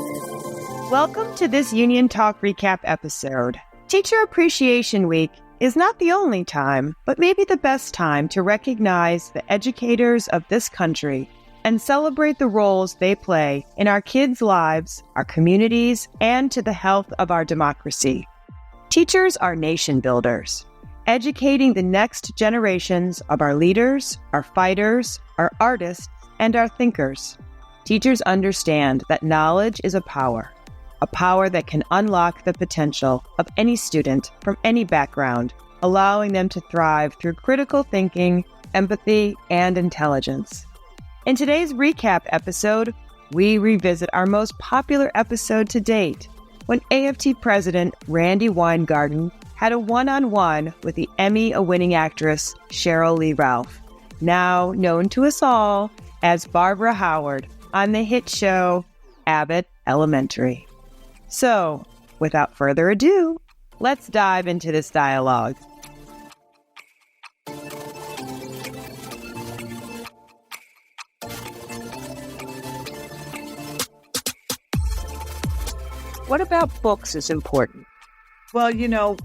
Welcome to this Union Talk recap episode. Teacher Appreciation Week is not the only time, but maybe the best time to recognize the educators of this country and celebrate the roles they play in our kids' lives, our communities, and to the health of our democracy. Teachers are nation builders, educating the next generations of our leaders, our fighters, our artists, and our thinkers. Teachers understand that knowledge is a power that can unlock the potential of any student from any background, allowing them to thrive through critical thinking, empathy, and intelligence. In today's recap episode, we revisit our most popular episode to date, when AFT President Randi Weingarten had a one-on-one with the Emmy-winning actress Sheryl Lee Ralph, now known to us all as Barbara Howard, on the hit show Abbott Elementary. So, without further ado, let's dive into this dialogue. What about books is important? Well,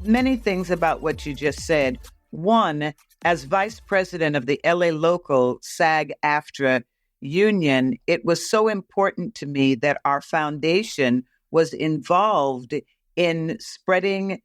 many things about what you just said. One, as vice president of the LA local SAG-AFTRA union, it was so important to me that our foundation was involved in spreading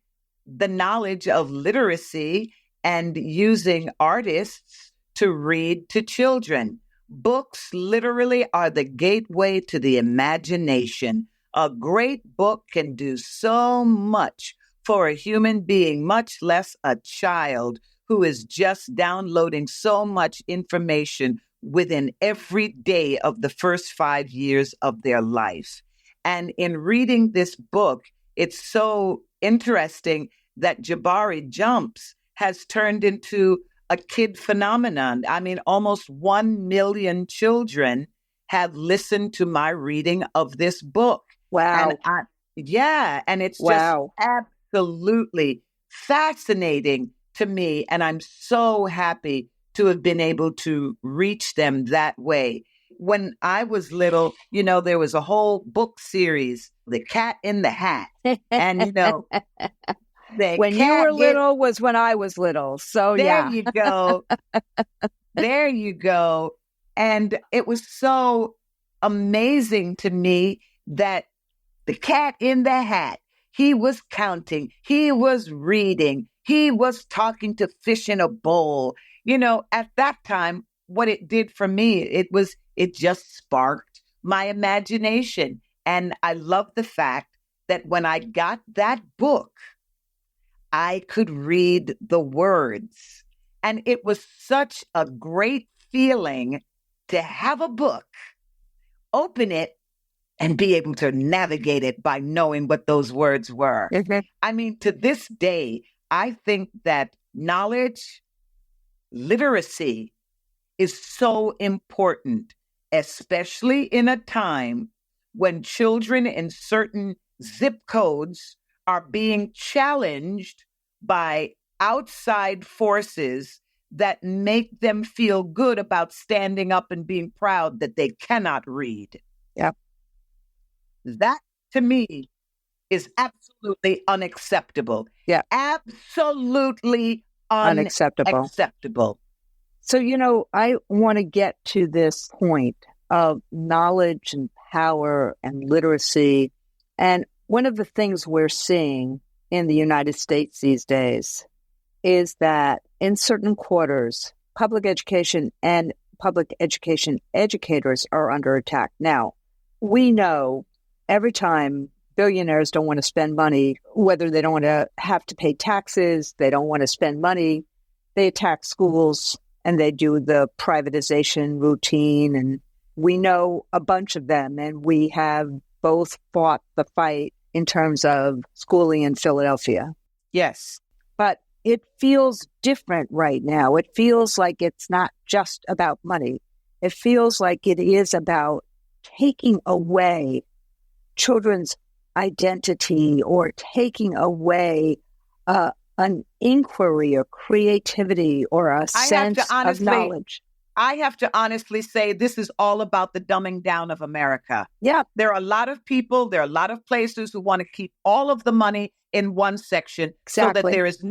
the knowledge of literacy and using artists to read to children. Books literally are the gateway to the imagination. A great book can do so much for a human being, much less a child who is just downloading so much information within every day of the first 5 years of their life. And in reading this book, it's so interesting that Jabari Jumps has turned into a kid phenomenon. I mean, almost 1 million children have listened to my reading of this book. Wow. And it's just absolutely fascinating to me. And I'm so happy to have been able to reach them that way. When I was little, there was a whole book series, The Cat in the Hat. And, when you were little was when I was little. So, there you go. There you go. And it was so amazing to me that the cat in the hat, he was counting, he was reading, he was talking to fish in a bowl. At that time, what it did for me, it just sparked my imagination. And I love the fact that when I got that book, I could read the words. And it was such a great feeling to have a book, open it, and be able to navigate it by knowing what those words were. Mm-hmm. I mean, to this day, I think that knowledge, literacy is so important, especially in a time when children in certain zip codes are being challenged by outside forces that make them feel good about standing up and being proud that they cannot read. Yep. That, to me, is absolutely unacceptable. Yeah. Absolutely unacceptable. So, I want to get to this point of knowledge and power and literacy. And one of the things we're seeing in the United States these days is that in certain quarters, public education and public education educators are under attack. Now, we know every time billionaires don't want to spend money, whether they don't want to have to pay taxes, they don't want to spend money, they attack schools and they do the privatization routine. And we know a bunch of them, and we have both fought the fight in terms of schooling in Philadelphia. Yes. But it feels different right now. It feels like it's not just about money. It feels like it is about taking away children's identity or taking away an inquiry or creativity or a sense of knowledge. I have to honestly say this is all about the dumbing down of America. Yeah. There are a lot of people, there are a lot of places who want to keep all of the money in one section so that there is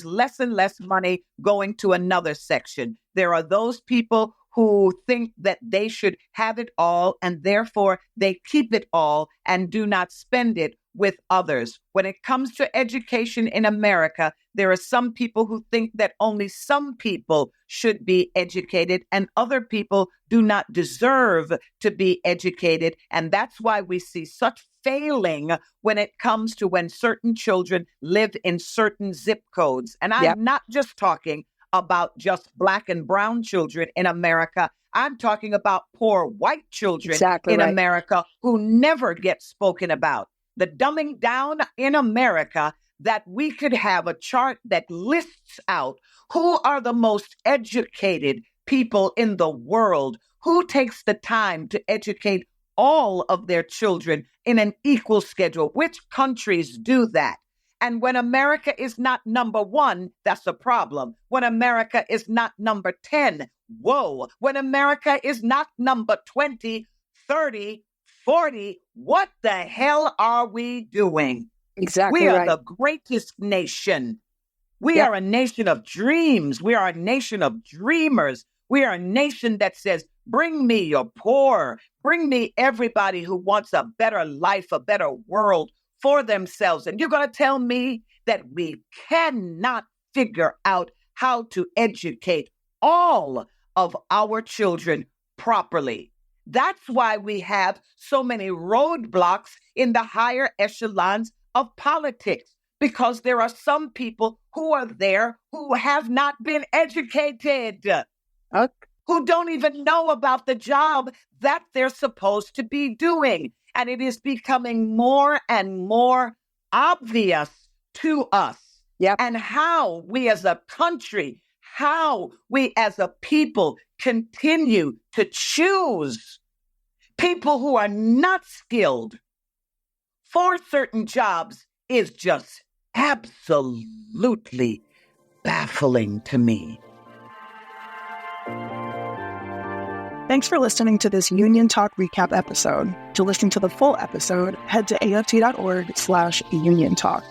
less and less money going to another section. There are those people who think that they should have it all and therefore they keep it all and do not spend it with others. When it comes to education in America, there are some people who think that only some people should be educated and other people do not deserve to be educated. And that's why we see such failing when it comes to when certain children live in certain zip codes. And I'm not just talking about just Black and brown children in America. I'm talking about poor white children in America who never get spoken about. The dumbing down in America, that we could have a chart that lists out who are the most educated people in the world, who takes the time to educate all of their children in an equal schedule. Which countries do that? And when America is not number 1, that's a problem. When America is not number 10, whoa. When America is not number 20, 30, 40, what the hell are we doing? Exactly. We are the greatest nation. We are a nation of dreams. We are a nation of dreamers. We are a nation that says, bring me your poor. Bring me everybody who wants a better life, a better world for themselves. And you're going to tell me that we cannot figure out how to educate all of our children properly. That's why we have so many roadblocks in the higher echelons of politics, because there are some people who are there who have not been educated, who don't even know about the job that they're supposed to be doing. And it is becoming more and more obvious to us and how we as a country, how we as a people continue to choose people who are not skilled for certain jobs is just absolutely baffling to me. Thanks for listening to this Union Talk recap episode. To listen to the full episode, head to aft.org/Union Talk.